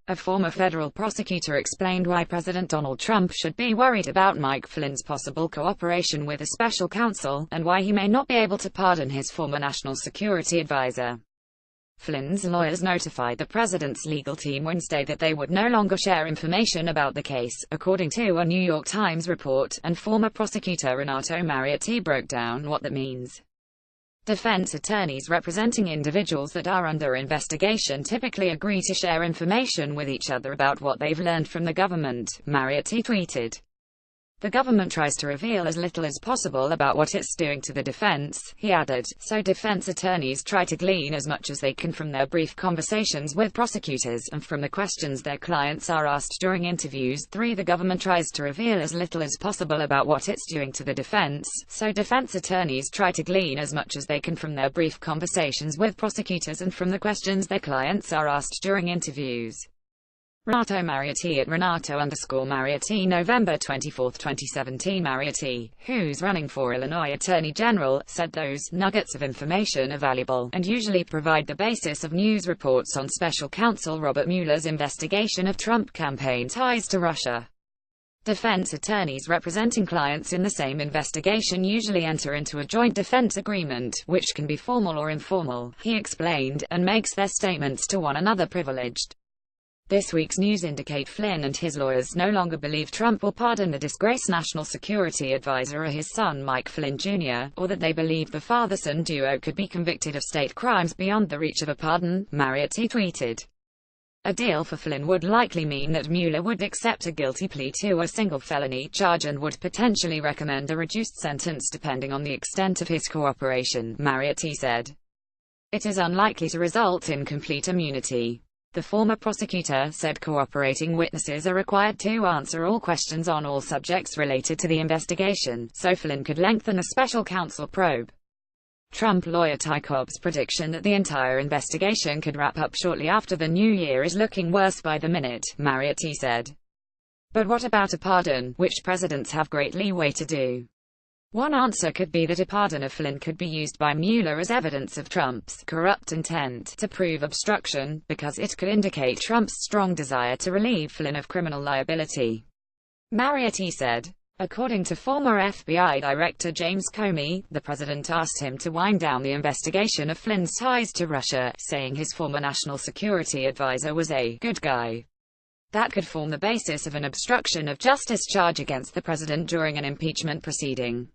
A former federal prosecutor explained why President Donald Trump should be worried about Mike Flynn's possible cooperation with a special counsel, and why he may not be able to pardon his former national security advisor. Flynn's lawyers notified the president's legal team Wednesday that they would no longer share information about the case, according to a New York Times report, and former prosecutor Renato Mariotti broke down what that means. Defense attorneys representing individuals that are under investigation typically agree to share information with each other about what they've learned from the government, Mariotti tweeted. The government tries to reveal as little as possible about what it's doing to the defense, he added, so defense attorneys try to glean as much as they can from their brief conversations with prosecutors, and from the questions their clients are asked during interviews. 3. The government tries to reveal as little as possible about what it's doing to the defense, so defense attorneys try to glean as much as they can from their brief conversations with prosecutors and from the questions their clients are asked during interviews. Renato Mariotti at Renato_Mariotti November 24, 2017. Mariotti, who's running for Illinois Attorney General, said those nuggets of information are valuable, and usually provide the basis of news reports on special counsel Robert Mueller's investigation of Trump campaign ties to Russia. Defense attorneys representing clients in the same investigation usually enter into a joint defense agreement, which can be formal or informal, he explained, and makes their statements to one another privileged. This week's news indicate Flynn and his lawyers no longer believe Trump will pardon the disgraced national security advisor or his son Mike Flynn Jr., or that they believe the father-son duo could be convicted of state crimes beyond the reach of a pardon, Mariotti tweeted. A deal for Flynn would likely mean that Mueller would accept a guilty plea to a single felony charge and would potentially recommend a reduced sentence depending on the extent of his cooperation, Mariotti said. It is unlikely to result in complete immunity. The former prosecutor said cooperating witnesses are required to answer all questions on all subjects related to the investigation, so Flynn could lengthen a special counsel probe. Trump lawyer Ty Cobb's prediction that the entire investigation could wrap up shortly after the new year is looking worse by the minute, Mariotti said. But what about a pardon, which presidents have great leeway to do? One answer could be that a pardon of Flynn could be used by Mueller as evidence of Trump's corrupt intent to prove obstruction, because it could indicate Trump's strong desire to relieve Flynn of criminal liability. Mariotti said. According to former FBI Director James Comey, the president asked him to wind down the investigation of Flynn's ties to Russia, saying his former national security advisor was a good guy. That could form the basis of an obstruction of justice charge against the president during an impeachment proceeding.